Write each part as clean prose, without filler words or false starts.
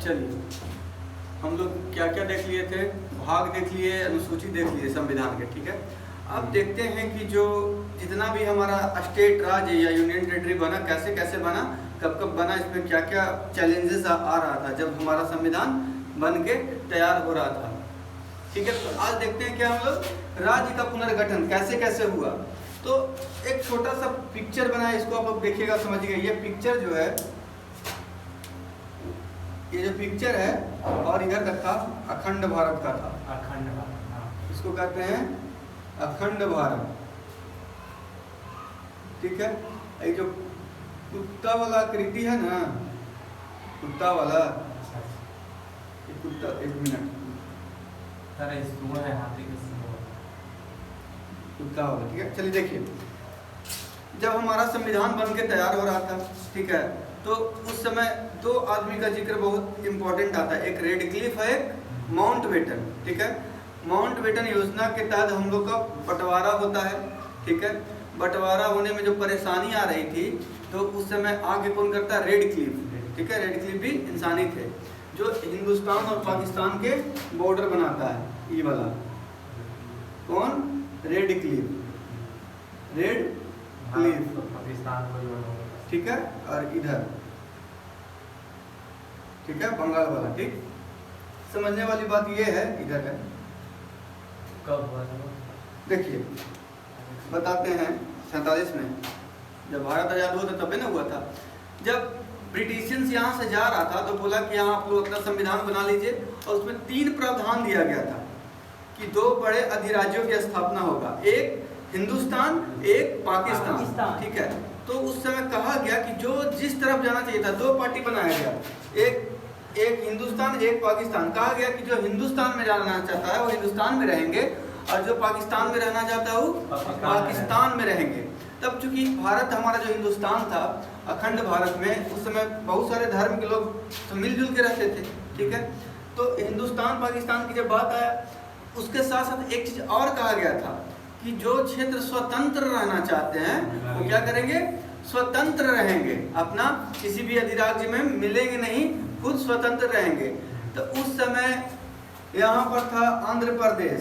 चलिए, हम लोग क्या क्या देख लिए थे, भाग देख लिए, अनुसूची देख लिए संविधान के, ठीक है। अब देखते हैं कि जो जितना भी हमारा स्टेट, राज्य या यूनियन टेरिटरी बना, कैसे कैसे बना, कब कब बना, इसमें क्या क्या चैलेंजेस आ रहा था जब हमारा संविधान बन के तैयार हो रहा था, ठीक है। तो आज देखते हैं कि हम लोग राज्य का पुनर्गठन कैसे कैसे हुआ। तो एक छोटा सा पिक्चर बना है, इसको आप लोग देखिएगा, समझिएगा। ये पिक्चर जो है, ये जो पिक्चर है, और इधर का था अखंड भारत का था, अखंड भारत, हाँ। इसको कहते हैं अखंड भारत, ठीक है। ये जो कुत्ता वाला आकृति है ना, कुत्ता वाला, ये कुत्ता, एक मिनट, अरे सूंड है, हाथी का सूंड, कुत्ता वाला, ठीक है। चलिए देखिए, जब हमारा संविधान बन के तैयार हो रहा था, ठीक है, तो उस समय दो आदमी का जिक्र बहुत इंपॉर्टेंट आता है, एक रेडक्लिफ है, एक माउंटबेटन, ठीक है। माउंटबेटन योजना के तहत हम लोग का बंटवारा होता है, ठीक है। बंटवारा होने में जो परेशानी आ रही थी, तो उस समय आगे कौन करता है, रेडक्लिफ, ठीक है। रेडक्लिफ भी इंसानी थे, जो हिंदुस्तान और पाकिस्तान के बॉर्डर बनाता है, ये वाला कौन, रेडक्लिफ, रेडक्लिफ, पाकिस्तान को, ठीक है। और इधर, ठीक है, बंगाल वाला, ठीक। समझने वाली बात ये है, इधर है, कब हुआ था? देखिए बताते हैं, 47 में जब भारत आजाद हुआ था, तबे ना हुआ था। जब ब्रिटिशियंस यहाँ से जा रहा था, तो बोला कि यहाँ आप लोग अपना संविधान बना लीजिए, और उसमें 3 प्रावधान दिया गया था कि 2 बड़े अधिराज्यों की स्थापना होगा, एक हिंदुस्तान, एक पाकिस्तान, ठीक है। तो उस समय कहा गया कि जो जिस तरफ जाना चाहिए था, 2 पार्टी बनाया गया, एक हिंदुस्तान, एक पाकिस्तान। कहा गया कि जो हिंदुस्तान में रहना चाहता है वो हिंदुस्तान में रहेंगे, और जो पाकिस्तान में रहना चाहता है वो पाकिस्तान में रहेंगे। तब चूंकि भारत हमारा जो हिंदुस्तान था, अखंड भारत में उस समय बहुत सारे धर्म के लोग तो मिलजुल के रहते थे, ठीक है। तो हिंदुस्तान पाकिस्तान की जब बात आया, उसके साथ साथ एक चीज और कहा गया था कि जो क्षेत्र स्वतंत्र रहना चाहते हैं वो क्या करेंगे, स्वतंत्र रहेंगे, अपना किसी भी अधिराज्य में मिलेंगे नहीं, खुद स्वतंत्र रहेंगे। तो उस समय यहाँ पर था आंध्र प्रदेश,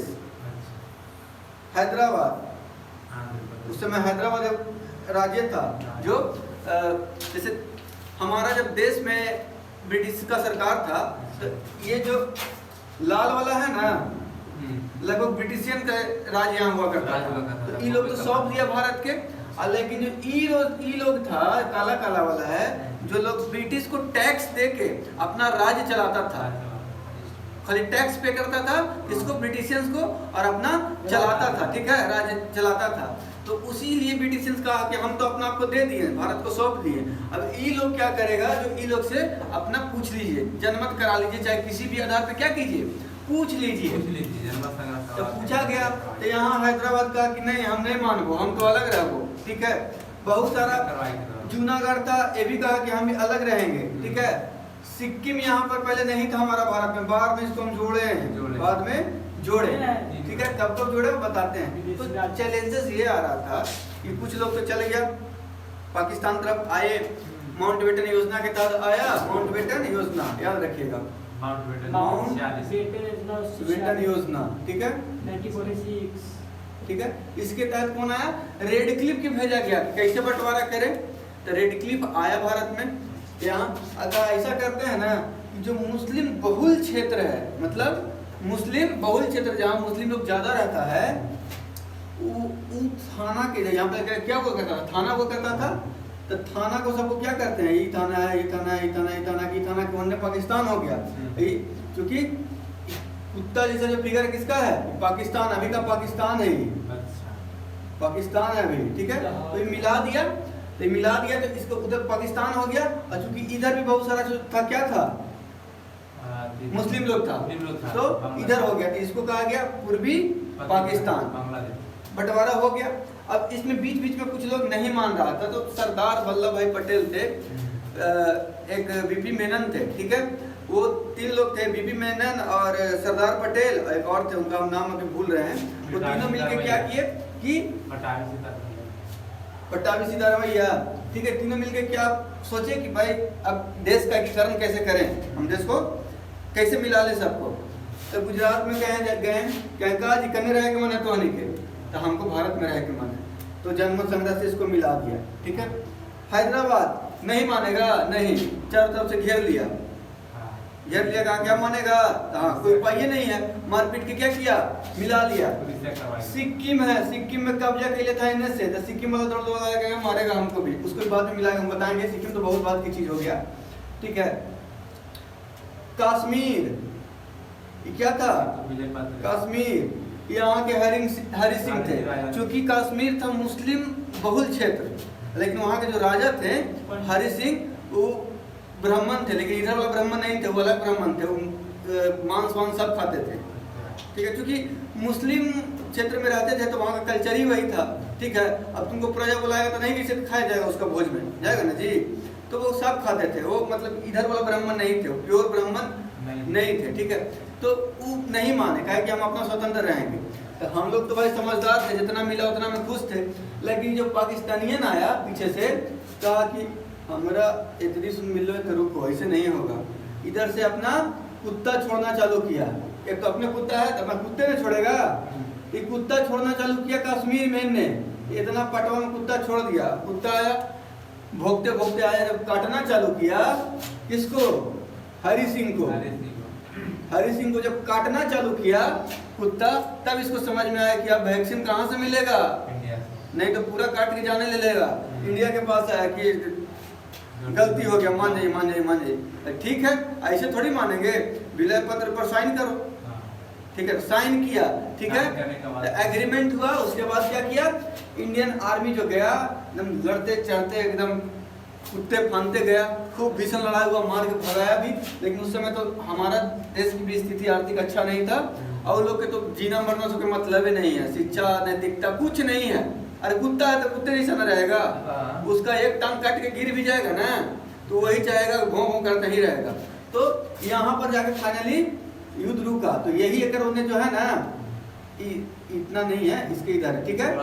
हैदराबाद, उस समय हैदराबाद राज्य था, जो जैसे हमारा जब देश में ब्रिटिश का सरकार था, तो ये जो लाल वाला है ना, लगभग ब्रिटिशियन का राज यहाँ हुआ करता था। तो ये लोग तो सौंप दिया भारत के, लेकिन जो ई लोग था, काला काला वाला है, जो लोग ब्रिटिश को टैक्स दे के अपना राज्य चलाता था, खाली टैक्स पे करता था इसको, ब्रिटिशियंस को, और अपना चलाता था, ठीक है, राज्य चलाता था। तो उसी लिए ब्रिटिशियंस कहा कि हम तो अपना आपको दे दिए, भारत को सौंप दिए, अब ई लोग क्या करेगा, जो ई लोग से अपना पूछ लीजिए, जनमत करा लीजिए, चाहे किसी भी आधार पे क्या कीजिए, पूछ लीजिए। जब पूछा गया तो यहाँ हैदराबाद कहा कि नहीं, हम नहीं मानबो, हम तो अलग रहबो, ठीक है। बहुत सारा जूनागढ़ था, ये भी कहा कि हम अलग रहेंगे, ठीक है। सिक्किम यहाँ पर पहले नहीं था हमारा भारत में, बाद में इसको हम जोड़े हैं, बाद में जोड़े, ठीक है। कब कब जोड़े वो बताते हैं। तो चैलेंजेस ये आ रहा था कि कुछ लोग तो चले गया पाकिस्तान तरफ, आए, माउंटबेटन योजना के तहत आया, माउंटबेटन योजना याद रखिएगा, माउंटबेटन योजना, ठीक है, 1946, ठीक है। इसके तहत कौन आया, रेडक्लिफ के भेजा गया, कैसे बंटवारा करें। तो रेडक्लिफ आया भारत में, यहाँ अगर ऐसा करते हैं ना कि जो मुस्लिम बहुल क्षेत्र है, मतलब मुस्लिम बहुल क्षेत्र जहाँ मुस्लिम लोग ज्यादा रहता है, वो थाना के यहाँ पे क्या हुआ करता था, थाना हुआ करता था। तो थाना को सबको क्या करते हैं, ये थाना है, ये थाना है, ये थाना, ये थाना, की थाना के वनने पाकिस्तान हो गया, क्योंकि कुत्ता जैसा जो फिगर किसका है, पाकिस्तान, अभी का पाकिस्तान है, पाकिस्तान है अभी, ठीक है। तो ये मिला दिया, तो इसको उधर पाकिस्तान हो गया, और चूंकि इधर भी बहुत सारा जो था, क्या था, मुस्लिम लोग था, तो इधर हो गया, तो इसको कहा गया पूर्वी पाकिस्तान, बंटवारा हो गया। अब इसमें बीच बीच में कुछ लोग नहीं मान रहा था, तो सरदार वल्लभ भाई पटेल थे, एक बीपी मेनन थे, ठीक है। वो 3 लोग थे, बीपी मेनन और सरदार पटेल, एक और थे, उनका हम नाम अभी भूल रहे हैं। वो तीनों मिलकर क्या किए कि पट्टाभी सीतारमैया, ठीक है, तीनों मिलके क्या सोचे कि भाई अब देश का एकीकरण कैसे करें, हम देश को कैसे मिला ले सबको। तो गुजरात में गए कहा जी कन्ने रहे के मन है तो नहीं के, तो हमको भारत में रह के मन है, तो जनमत संग्रह से इसको मिला दिया। ठीक है, हैदराबाद नहीं मानेगा, नहीं, चारों तरफ से घेर लिया, घेर लिया, कहा क्या मानेगा, हाँ कोई उपाय नहीं है, मारपीट के क्या किया, मिला लिया। सिक्किम है, सिक्किम में कब्जा कर लिया था इन्हें से, तो सिक्किम वाला दौड़ मारेगा हमको भी, उसको बाद में मिलाएंगे, हम बताएंगे। सिक्किम तो बहुत बात की चीज हो गया। ठीक है, कश्मीर ये क्या था, कश्मीर यहाँ के हरि सिंह थे, चूंकि कश्मीर था मुस्लिम बहुल क्षेत्र, लेकिन वहाँ के जो राजा थे हरि सिंह वो ब्राह्मण थे, लेकिन इधर वाला ब्राह्मण नहीं थे, वो अलग ब्राह्मण थे, वो मांस वांस सब खाते थे। ठीक है, क्योंकि मुस्लिम क्षेत्र में रहते थे तो वहाँ का कल्चर ही वही था। ठीक है, अब तुमको प्रजा बुलाएगा तो नहीं किसी खाया जाएगा, उसका भोज में जाएगा ना जी, तो वो सब खाते थे, वो मतलब इधर वाला ब्राह्मण नहीं थे, प्योर ब्राह्मण नहीं थे। ठीक है, तो वो नहीं माने, कहा कि हम अपना स्वतंत्र रहेंगे। तो हम लोग तो भाई समझदार थे, जितना मिला उतना में खुश थे, लेकिन जो पाकिस्तानियन आया पीछे से कहा कि हमारा इतनी सुन मिल लो तो रुको, ऐसे नहीं होगा, इधर से अपना कुत्ता छोड़ना चालू किया। एक तो अपने कुत्ता है तो अपना कुत्ते ने छोड़ेगा, ये कुत्ता छोड़ना चालू किया कश्मीर में ने, इतना पटवन कुत्ता छोड़ दिया, कुत्ता आया भोगते भोगते आया, जब काटना चालू किया किसको, हरि सिंह को, हरि सिंह को जब काटना चालू किया कुत्ता, तब इसको समझ में आया कि अब वैक्सीन कहाँ से मिलेगा, नहीं तो पूरा काट के जाने ले लेगा। इंडिया के पास आया कि गलती हो गया, मान जाइए। ठीक है, ऐसे थोड़ी मानेंगे, विलय पत्र पर साइन करो। ठीक है, साइन किया, ठीक है, एग्रीमेंट हुआ। उसके बाद क्या किया, इंडियन आर्मी जो गया एकदम लड़ते चढ़ते एकदम कुत्ते फानते गया, खूब भीषण लड़ाई हुआ, मार के भगाया भी। लेकिन उस समय तो हमारा देश की भी स्थिति आर्थिक अच्छा नहीं था, और लोग के तो जीना मरना से कोई मतलब ही नहीं है, शिक्षा नैतिकता कुछ नहीं है। अरे कुत्ता है तो कुत्ते जैसा न रहेगा, उसका एक टांग काट के गिर भी जाएगा ना तो वही चाहेगा, भों भों करता ही रहेगा। तो यहाँ पर जाकर फाइनली युद्ध रुका। तो यही अगर उन्हें जो है ना इतना नहीं है, इसके इधर है। ठीक है,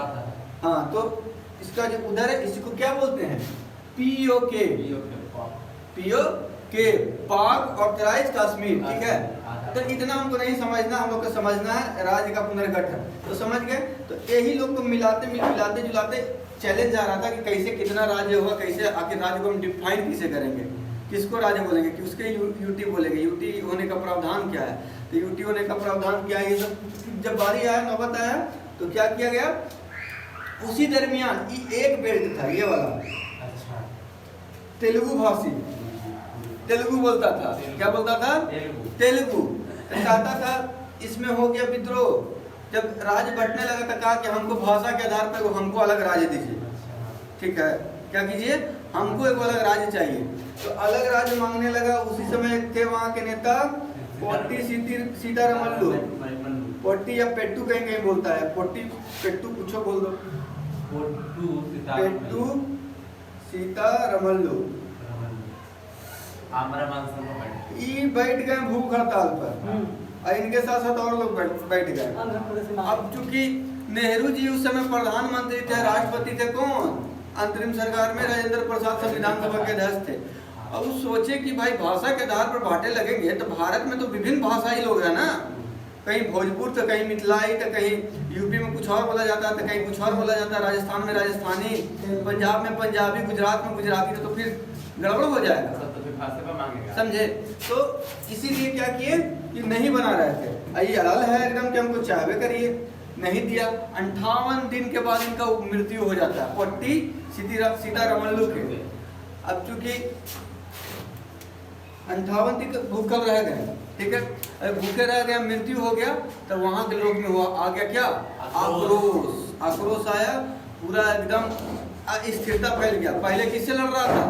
हाँ, तो इसका जो उधर है इसको क्या बोलते हैं, POK, पाक ऑथराइज कश्मीर। ठीक है, तो इतना हमको नहीं समझना, हम लोग को समझना है राज्य का पुनर्गठन। तो समझ गए, तो यही लोग को मिलाते जुलाते चैलेंज जा रहा था कि कैसे कितना राज्य होगा, कैसे आखिर राज्य को हम डिफाइन कैसे करेंगे, किसको राज्य बोलेंगे, कि उसके यूटी बोलेंगे, यूटी होने का प्रावधान क्या है, तो यूटी होने का प्रावधान क्या है, ये सब जब बारी आया, नौबत आया, तो क्या किया गया, उसी दरमियान एक बेल्ट था ये वाला, तेलुगु भाषी, तेलुगु बोलता था, क्या बोलता था, तेलुगु चाहता था, इसमें हो गया विद्रोह। जब राज्य बंटने लगा तो कहा कि हमको भाषा के आधार पर हमको अलग राज्य दीजिए। ठीक है, क्या कीजिए, हमको एक अलग राज्य चाहिए। तो अलग राज्य मांगने लगा। उसी समय थे वहाँ के नेता पोट्टी सीतारामल्लू, पोट्टी या पेट्टू कहीं कहीं बोलता है, पोट्टी पेट्टू कुछ बोल दो, पेट्टू सीतारामल्लू ये बैठ गए भूख हड़ताल पर, और इनके साथ साथ और लोग बैठ गए। अब चूंकि नेहरू जी उस समय प्रधानमंत्री थे, राष्ट्रपति थे, कौन, अंतरिम सरकार में राजेंद्र प्रसाद संविधान सभा के अध्यक्ष थे। अब वो सोचे कि भाई भाषा के आधार पर बांटे लगेंगे, तो भारत में तो विभिन्न भाषाई लोग हैं ना, कहीं भोजपुर तो कहीं मिथिलाई तो कहीं यूपी में कुछ और बोला जाता है, तो कहीं कुछ और बोला जाता है, राजस्थान में राजस्थानी, पंजाब में पंजाबी, गुजरात में गुजराती, तो फिर गड़बड़ हो जाएगा, समझे। तो इसीलिए क्या किए कि नहीं बना रहे थे, ये हलाल है एकदम कि हमको चाहवे करिए, नहीं दिया। 58 दिन के बाद इनका मृत्यु हो जाता है, पोट्टी सीतारामल्लू के। अब चूंकि 58 दिन भूखल रह गए, ठीक है, भूखे रह गए, मृत्यु हो गया, तो वहां के लोग में हुआ आ गया क्या, आक्रोश आया, पूरा एकदम अस्थिरता फैल गया। पहले किससे लड़ रहा था,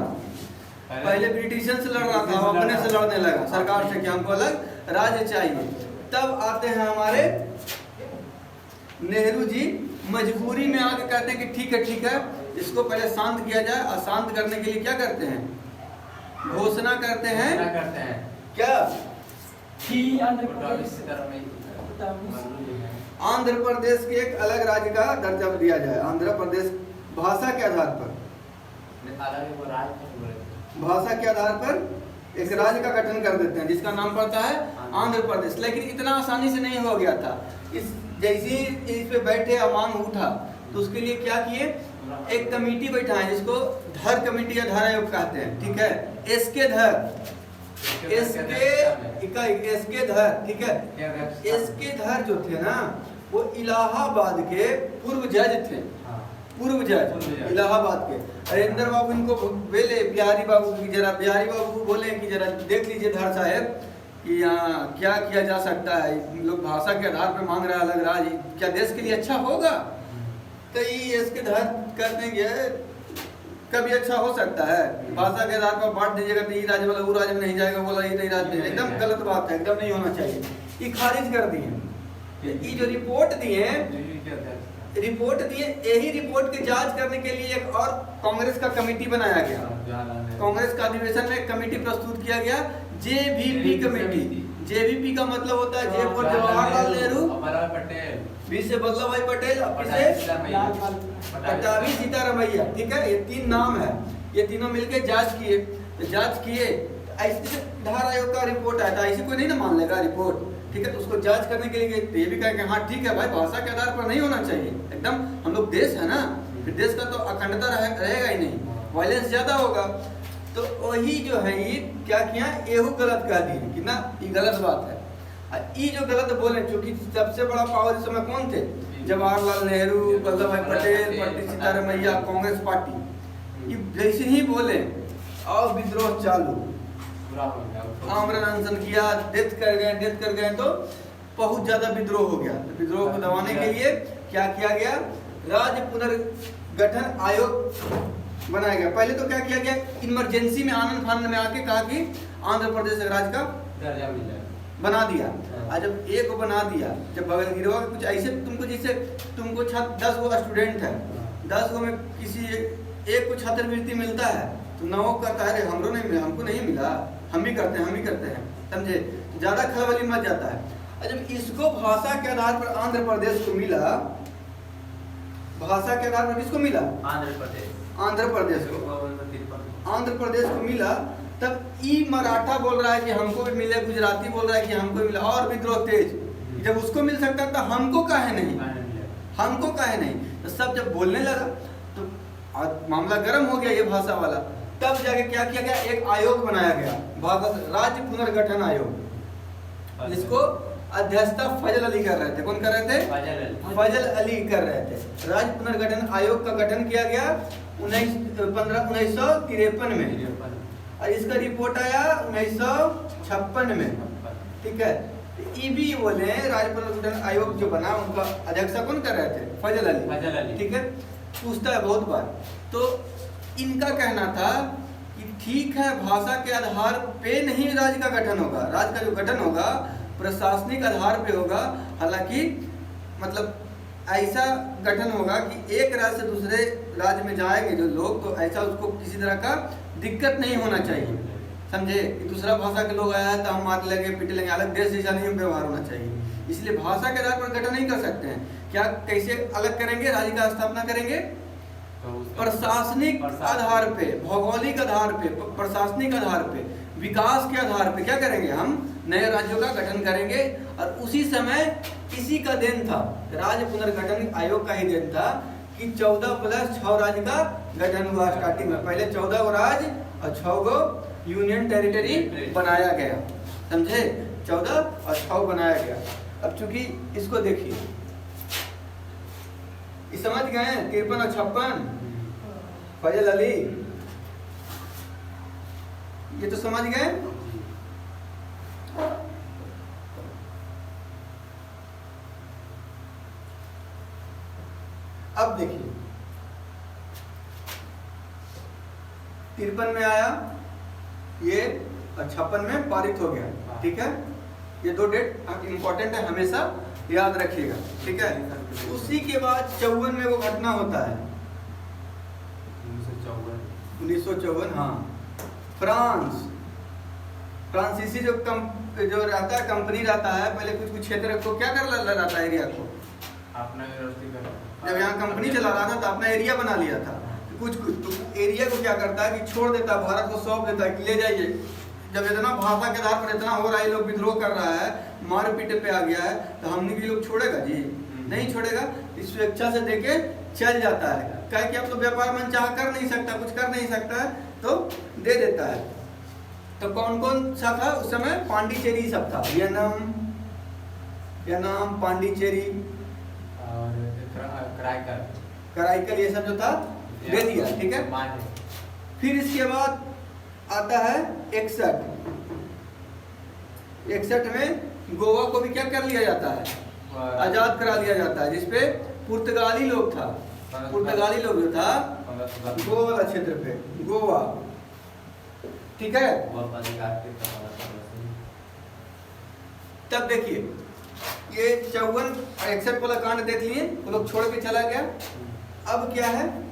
पहले ब्रिटिशन से लड़ रहा था, अपने से लड़ने लगा, सरकार से कि हमको अलग राज्य चाहिए। तब आते हैं हमारे नेहरू जी, मजबूरी में आके कहते हैं कि ठीक है, इसको पहले शांत किया जाए। और शांत करने के लिए क्या करते हैं, घोषणा करते हैं क्या, आंध्र प्रदेश के एक अलग राज्य का दर्जा दिया जाए। आंध्र प्रदेश भाषा के आधार पर, अलग वो राज को बोले भाषा के आधार पर एक राज्य का गठन कर देते हैं जिसका नाम पड़ता है आंध्र प्रदेश। लेकिन इतना आसानी से नहीं हो गया था। इस जैसे ही इस पे बैठे और मांग उठा तो उसके लिए क्या किए, एक कमेटी बैठा है जिसको धर कमेटी या धर आयोग कहते हैं, ठीक है। एसके धर, एसके धर, ठीक है। एसके धर जो थे ना वो इलाहाबाद के पूर्व जज थे, पूर्व जज इलाहाबाद के। हरेंद्र बाबू इनको बोले बिहारी बाबू की, जरा बिहारी बाबू बोले कि जरा देख लीजिए धर साहब कि यहाँ क्या किया जा सकता है, लोग भाषा के आधार पर मांग रहे हैं अलग राज्य, क्या देश के लिए अच्छा होगा। तो ये इसके धर कर देंगे, कभी अच्छा हो सकता है। भाषा के आधार पर बांट दीजिएगा तो ये राज्य वाला वो राज्य में नहीं जाएगा, बोला ये नहीं राज्य में, एकदम गलत बात है, एकदम नहीं होना चाहिए। ये खारिज कर दिए। ये जो रिपोर्ट दिए, यही रिपोर्ट की जांच करने के लिए एक और कांग्रेस का कमेटी बनाया गया। कांग्रेस का अधिवेशन में एक कमेटी प्रस्तुत किया गया, जेवीपी कमेटी। जेवीपी का मतलब होता है J for Jawaharlal Nehru, B से वल्लभ भाई पटेल, पी से पट्टाभी सीतारमैया, ठीक है। ये तीन नाम है, ये तीनों मिलकर जांच किए। तो जांच किए ऐसे धारा आयोग का रिपोर्ट आया था, ऐसे कोई नहीं ना मान लेगा रिपोर्ट, ठीक है। तो उसको जांच करने के लिए ये भी कहा कि हाँ ठीक है भाई, भाषा के आधार पर नहीं होना चाहिए, एकदम हम लोग देश है ना, फिर देश का तो अखंडता रहेगा ही नहीं, वायलेंस ज्यादा होगा। तो वही जो है ये क्या किया, एहू गलत कह दिए कि ना ये गलत बात है। ये जो गलत बोले, क्योंकि सबसे बड़ा पावर इस समय कौन थे, जवाहरलाल नेहरू, वल्लभ भाई पटेल, पंडित सीतारमैया, कांग्रेस पार्टी। ये जैसे ही बोले और विद्रोह चालू, आमरण अनशन किया, डेथ कर गए तो बहुत ज्यादा विद्रोह हो गया। तो विद्रोह को दबाने के लिए क्या किया गया, राज्य पुनर्गठन आयोग बनाया गया। पहले तो क्या किया गया, इमरजेंसी में आनंद फानंद में आके कहा कि आंध्र प्रदेश राज्य का दर्जा मिल जाए, बना दिया। और जब एक को बना दिया, जब बगल गिरवा कुछ ऐसे तुमको, जैसे तुमको 10 गो स्टूडेंट है, 10 गो में किसी एक को छात्रवृत्ति मिलता है तो 9 कहता है हमको नहीं मिला, हमको नहीं मिला, हम भी करते हैं, समझे, ज्यादा खलबली मच जाता है। और जब इसको भाषा के आधार पर आंध्र प्रदेश को मिला, भाषा के आधार पर किसको मिला, आंध्र प्रदेश को मिला, तब ई मराठा बोल रहा है कि हमको भी मिले, गुजराती बोल रहा है कि हमको मिला, और विद्रोह तेज। जब उसको मिल सकता तो हमको काहे नहीं, तो सब जब बोलने लगा तो मामला गर्म हो गया ये भाषा वाला। तब जाके क्या किया गया, एक आयोग बनाया गया, राज्य पुनर्गठन आयोग, जिसको अध्यक्षता फजल अली कर रहे थे। कौन कर रहे थे, फजल अली कर रहे थे। राज्य पुनर्गठन आयोग का गठन किया गया 1953 में, और इसका रिपोर्ट आया 1956 में, ठीक है। ईबी बोले राज्य पुनर्गठन आयोग जो बना, उनका अध्यक्षता कौन कर रहे थे, फजल अली, ठीक है। पूछता है बहुत बार, तो इनका कहना था कि ठीक है, भाषा के आधार पे नहीं राज्य का गठन होगा, राज्य का जो गठन होगा प्रशासनिक आधार पे होगा। हालांकि मतलब ऐसा गठन होगा कि एक राज्य से दूसरे राज्य में जाएंगे जो लोग, तो ऐसा उसको किसी तरह का दिक्कत नहीं होना चाहिए, समझे। दूसरा भाषा के लोग आया तो हम मार लेंगे, पीट लेंगे, अलग देश जैसा नहीं व्यवहार होना चाहिए। इसलिए भाषा के आधार पर गठन नहीं कर सकते हैं। क्या कैसे अलग करेंगे, राज्य का स्थापना करेंगे, प्रशासनिक आधार पे, भौगोलिक आधार पे, प्रशासनिक आधार पे, विकास के आधार पे क्या करेंगे, हम नए राज्यों का गठन करेंगे। और उसी समय इसी का देन था, राज्य पुनर्गठन आयोग का ही देन था कि 14+6 राज्य का गठन हुआ। स्टार्टिंग में पहले 14 गो राज्य और 6 गो यूनियन टेरिटरी बनाया गया, समझे, 14 और 6 बनाया गया। अब चूंकि इसको देखिए, इस समझ गए 53 और 56, फजल अली, ये तो समझ गए। अब देखिए 53 में आया ये और 56 में पारित हो गया, ठीक है। ये दो डेट इंपॉर्टेंट है, हमेशा याद रखिएगा, ठीक है। उसी के बाद 54 में वो घटना होता है, 1954, हाँ। फ्रांसीसी जो रहता है, कंपनी रहता है, पहले कुछ क्षेत्र को क्या कर रहता है, एरिया को अपना, जब यहाँ कंपनी चला रहा था तो अपना एरिया बना लिया था। कुछ कुछ तो एरिया को क्या करता है कि छोड़ देता है, भारत को सौंप देता है कि ले जाइए। जब इतना भाषा के आधार पर इतना हो रहा है, लोग विद्रोह कर रहा है, मार पीटे पे आ गया है, तो हमने भी लोग छोड़ेगा जी? नहीं छोड़ेगा। इस स्वेच्छा से देके चल जाता है, कहे कि अब तो व्यापार मन चाह कर नहीं सकता, कुछ कर नहीं सकता है, तो दे देता है। तो कौन कौन सा था उस समय? पांडिचेरी सब था, यनाम, पांडिचेरी और कराईकल, कराईकल, ये सब जो था दे दिया, ठीक है। माने। फिर इसके बाद आता है 61 में गोवा को भी क्या कर लिया जाता है? आजाद करा लिया जाता है, जिसपे पुर्तगाली लोग था, पुर्तगाली लोग जो था गोवा वाला क्षेत्र पे, गोवा, ठीक है। तब देखिए ये 54-61 वाला कांड देख लिए, वो लोग छोड़ के चला गया। अब क्या है?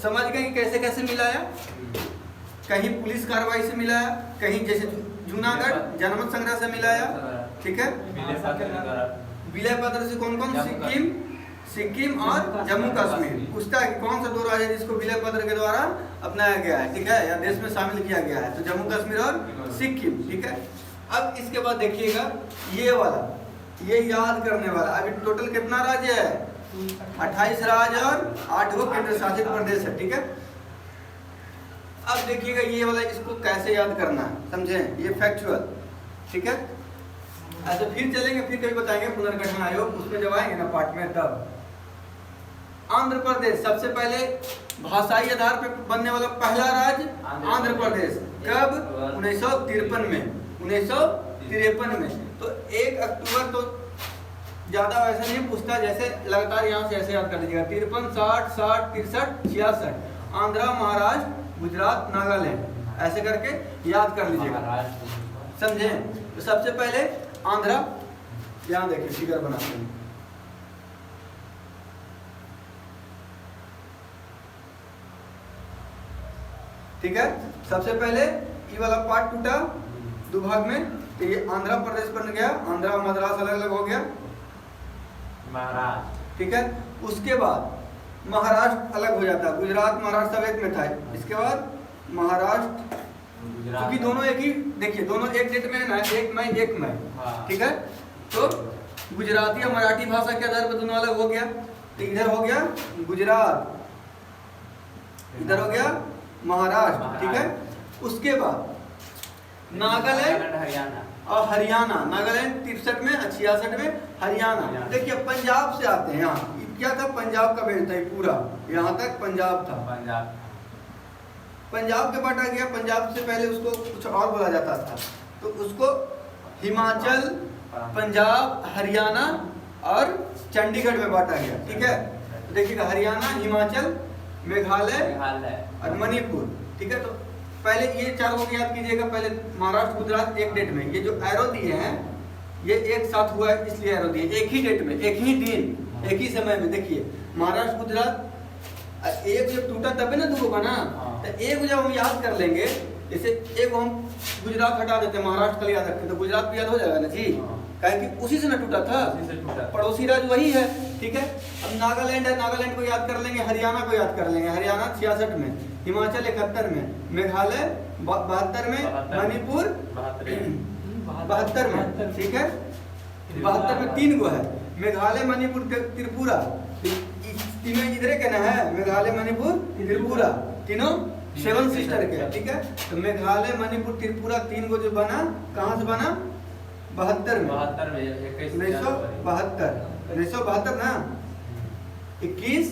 समझ गए कि कैसे कैसे मिलाया? कहीं पुलिस कार्रवाई से मिलाया, कहीं जैसे जूनागढ़ जनमत संग्रह से मिलाया, ठीक है। विलय पत्र से कौन कौन? सिक्किम और जम्मू कश्मीर। पूछता है कि कौन सा दो राज्य जिसको विलय पत्र के द्वारा अपनाया गया है, ठीक है, या देश में शामिल किया गया है, तो जम्मू कश्मीर और सिक्किम, ठीक है। अब इसके बाद देखिएगा ये वाला, ये याद करने वाला। अभी टोटल कितना राज्य है? 28 राज्य और 8 गो केंद्र शासित प्रदेश है, ठीक है। अब देखिएगा ये वाला, इसको कैसे याद करना है, समझे? ये फैक्चुअल, ठीक है। ऐसे फिर चलेंगे, फिर कभी बताएंगे पुनर्गठन आयोग, उसमें जब आएंगे ना पार्ट में तब। आंध्र प्रदेश सबसे पहले भाषाई आधार पर बनने वाला पहला राज्य आंध्र प्रदेश। कब? 1953 में, 1953 में। तो 1 अक्टूबर, तो ज्यादा वैसे नहीं पूछता, जैसे लगातार यहाँ से ऐसे याद कर लीजिएगा, 53, 60, 60, 63, 66, आंध्रा, महाराष्ट्र, गुजरात, नागालैंड, ऐसे करके याद कर लीजिएगा, समझे? तो सबसे पहले आंध्रा, यहाँ देखिए फिगर बनाते हैं, ठीक है। सबसे पहले ये वाला पार्ट टूटा दो भाग में, तो ये आंध्र प्रदेश बन गया, आंध्रा मद्रास अलग अलग हो गया, महाराष्ट्र, ठीक है। उसके बाद महाराष्ट्र अलग हो जाता है, गुजरात महाराष्ट्र सब एक में था। इसके बाद महाराष्ट्र, क्योंकि दोनों एक ही, देखिए दोनों एक डेट में है ना, 1 मई 1 मई, ठीक है। तो गुजराती और मराठी भाषा के आधार पर दोनों अलग हो गया। तो इधर हो गया गुजरात, इधर हो गया महाराष्ट्र, ठीक है। उसके बाद नागालैंड और हरियाणा, नागालैंड 63 में, 66 में, हरियाणा। देखिए पंजाब से आते हैं, यहाँ क्या था? पंजाब का बेल्ट था पूरा, यहाँ तक पंजाब था। पंजाब के बांटा गया, पंजाब से पहले उसको कुछ और बोला जाता था, तो उसको हिमाचल, पंजाब, हरियाणा और चंडीगढ़ में बांटा गया, ठीक है। देखिएगा हरियाणा, हिमाचल, मेघालय और मणिपुर, ठीक है। तो पहले ये चारों को याद कीजिएगा, पहले महाराष्ट्र गुजरात एक डेट में, ये जो एरो दिए हैं ये एक साथ हुआ है, इसलिए एरो दिए, एक ही डेट में, एक ही दिन, एक ही समय में। देखिए महाराष्ट्र गुजरात एक जब टूटा तभी ना दो बना, तो एक जब हम याद कर लेंगे, जैसे एक हम गुजरात हटा देते, महाराष्ट्र का याद रखते, तो गुजरात भी याद हो जाएगा ना जी, कहें कि उसी से ना टूटा था, पड़ोसी राज्य वही है, ठीक है। अब नागालैंड है, नागालैंड को याद कर लेंगे, हरियाणा को याद कर लेंगे, हरियाणा 66 में, हिमाचल 71 में, मेघालय 72 में, मणिपुर 72 में, ठीक है। 72 में 3 गो है, मेघालय, मणिपुर, त्रिपुरा, तीनों इधर के ना है, मेघालय, मणिपुर, त्रिपुरा, तीनों 7 सिस्टर के, ठीक है। तो मेघालय, मणिपुर, त्रिपुरा 3 गो जो बना, कहाँ से बना? 72 में, 1972 ना, 21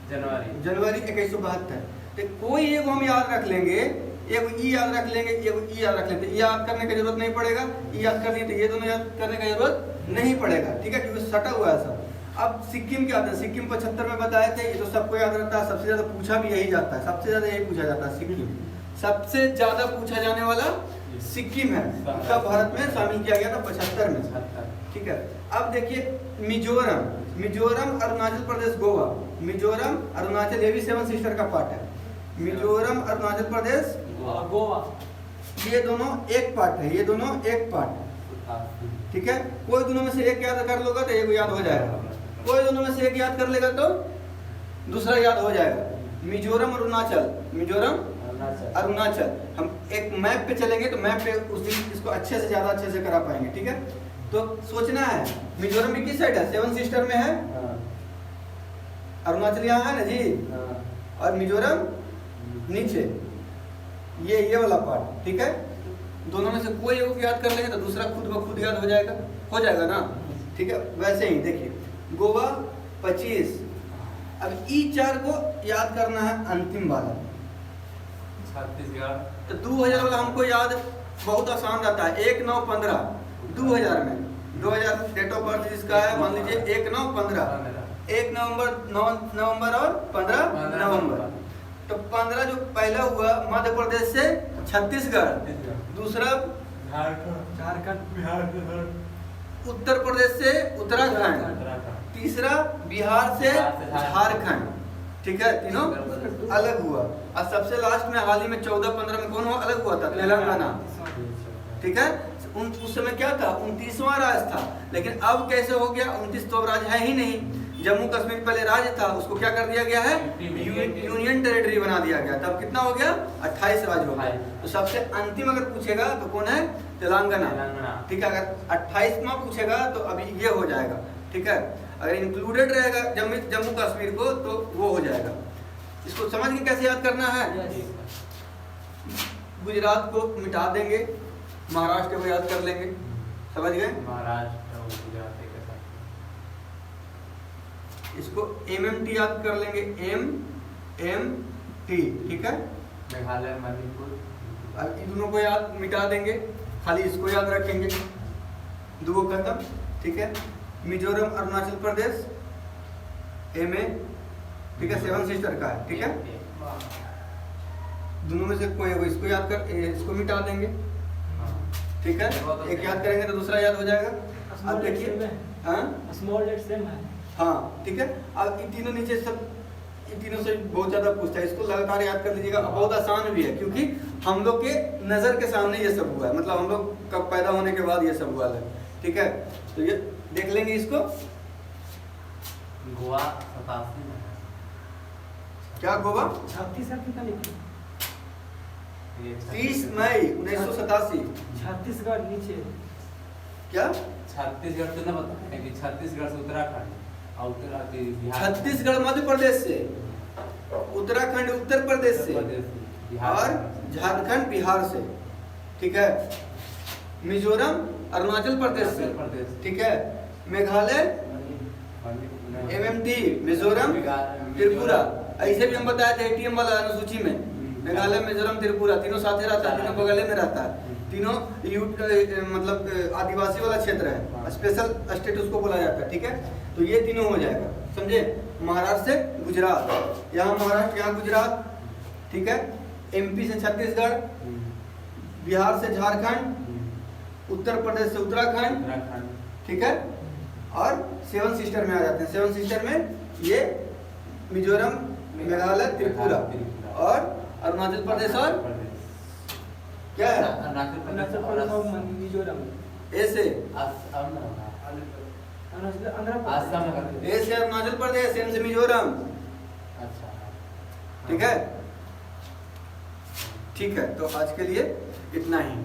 जनवरी 1972। तो कोई एक हम याद रख लेंगे, एक ई याद रख लेंगे, एक ई याद रख लेते, याद करने की जरूरत नहीं पड़ेगा, ई याद कर लिए तो ये दोनों याद करने की जरूरत नहीं पड़ेगा, ठीक है, क्योंकि सटा हुआ है सब। अब सिक्किम क्या आता है? सिक्किम 75 में बताए थे, ये तो सबको याद रहता है, सबसे ज्यादा पूछा भी यही जाता है, सबसे ज्यादा यही पूछा जाता है, सिक्किम सबसे ज्यादा पूछा जाने वाला सिक्किम है, कब भारत में शामिल किया गया था? 75 में, ठीक है। अब देखिए मिजोरम, मिजोरम, अरुणाचल प्रदेश, गोवा, मिजोरम, अरुणाचल, ये भी 7 सिस्टर का पार्ट है, मिजोरम, अरुणाचल प्रदेश, गोवा, ये दोनों एक पार्ट है, ये दोनों एक पार्ट है, ठीक है। कोई दोनों में से एक याद कर लोगे तो एक याद हो जाएगा, कोई दोनों में से एक याद कर लेगा तो दूसरा याद हो जाएगा। मिजोरम और अरुणाचल, मिजोरम अरुणाचल। हम एक मैप पे चलेंगे तो मैप पे उस दिन इसको अच्छे से ज़्यादा अच्छे से करा पाएंगे, ठीक है। तो सोचना है मिजोरम भी किस साइड है, 7 सिस्टर में है, अरुणाचल यहाँ है ना जी, और मिजोरम नीचे, ये वाला पार्ट, ठीक है। दोनों में से कोई एक याद कर लेंगे तो दूसरा खुद ब खुद याद हो जाएगा ना, ठीक है। वैसे ही देखिए गोवा 25। अब ई 4 को याद करना है अंतिम वाला, छत्तीसगढ़। तो 2000 वाला हमको याद बहुत आसान रहता है। 1915 2000 में 2000 डेट ऑफ बर्थ जिसका है मान लीजिए 1915, 1 नवंबर और 15 नवंबर। तो 15 जो पहला हुआ मध्य प्रदेश से छत्तीसगढ़, दूसरा झारखंड, उत्तर प्रदेश से उत्तराखंड, तीसरा बिहार से झारखंड, ठीक है। तीनों अलग हुआ। और सबसे लास्ट में हाल ही में 14-15 में कौन हुआ, अलग हुआ था, तेलंगाना, ठीक है। उस समय क्या था, 29वां राज्य था। लेकिन अब कैसे हो गया, 29 तो राज्य है ही नहीं। जम्मू कश्मीर पहले राज्य था, उसको क्या कर दिया गया है, यूनियन टेरिटरी बना दिया गया। तब कितना हो गया, 28 राज्य हो गया। तो सबसे अंतिम अगर पूछेगा तो कौन है, तेलंगाना, ठीक है। अगर 28वां पूछेगा तो अभी ये हो जाएगा, ठीक है। अगर इंक्लूडेड रहेगा जम्मू कश्मीर को तो वो हो जाएगा। इसको समझ के कैसे याद करना है, गुजरात को मिटा देंगे, महाराष्ट्र को याद कर लेंगे, समझ गए। महाराष्ट्र और गुजरात के साथ इसको MMT याद कर लेंगे, MMT, ठीक है। मेघालय, मणिपुर, अब इन दोनों को याद मिटा देंगे, खाली इसको याद रखेंगे, दो खत्म, ठीक है। मिजोरम अरुणाचल प्रदेश MA, ठीक है, 7 सिस्टर का है, ठीक है। दोनों में से कोई इसको याद कर, इसको मिटा देंगे, ठीक है। एक याद करेंगे तो दूसरा याद हो जाएगा। अब देखिए स्मॉल लेट सेम है, हाँ, ठीक है। अब इन तीनों नीचे सब, इन तीनों से बहुत ज्यादा पूछता है, इसको लगातार याद कर लीजिएगा। बहुत आसान भी है क्योंकि हम लोग के नजर के सामने ये सब हुआ है, मतलब हम लोग कब पैदा होने के बाद ये सब हुआ है, ठीक है। तो ये देख लेंगे इसको। गोवा 87 में, क्या गोवा 36 है कितना लिखा, 30 मई 1987, छत्तीसगढ़ नीचे, क्या छत्तीसगढ़ तो ना बताया कि छत्तीसगढ़ से उत्तराखंड और बिहार, छत्तीसगढ़ मध्य प्रदेश से, उत्तराखंड उत्तर प्रदेश से, और झारखंड बिहार से, ठीक है। मिजोरम अरुणाचल प्रदेश से, ठीक है। मेघालय MMT, मिजोरम त्रिपुरा, ऐसे भी हम बताए थे ATM वाला अनुसूची में, मेघालय मिजोरम त्रिपुरा तीनों साथ रहता है, तीनों बगल में रहता है, तीनों मतलब आदिवासी वाला क्षेत्र है, स्पेशल स्टेट उसको बोला जाता है, ठीक है। तो ये तीनों हो जाएगा, समझे। महाराष्ट्र से गुजरात, यहाँ महाराष्ट्र, यहाँ गुजरात, ठीक है। MP से छत्तीसगढ़, बिहार से झारखंड, उत्तर प्रदेश से उत्तराखंड, ठीक है। और 7 सिस्टर में आ जाते हैं। 7 सिस्टर में ये मिजोरम, मेघालय, त्रिपुरा और अरुणाचल प्रदेश और क्या है, अरुणाचल प्रदेश और मिजोरम, ऐसे आंध्र ए से अरुणाचल प्रदेश, M से मिजोरम, अच्छा, ठीक है। ठीक है, तो आज के लिए इतना ही।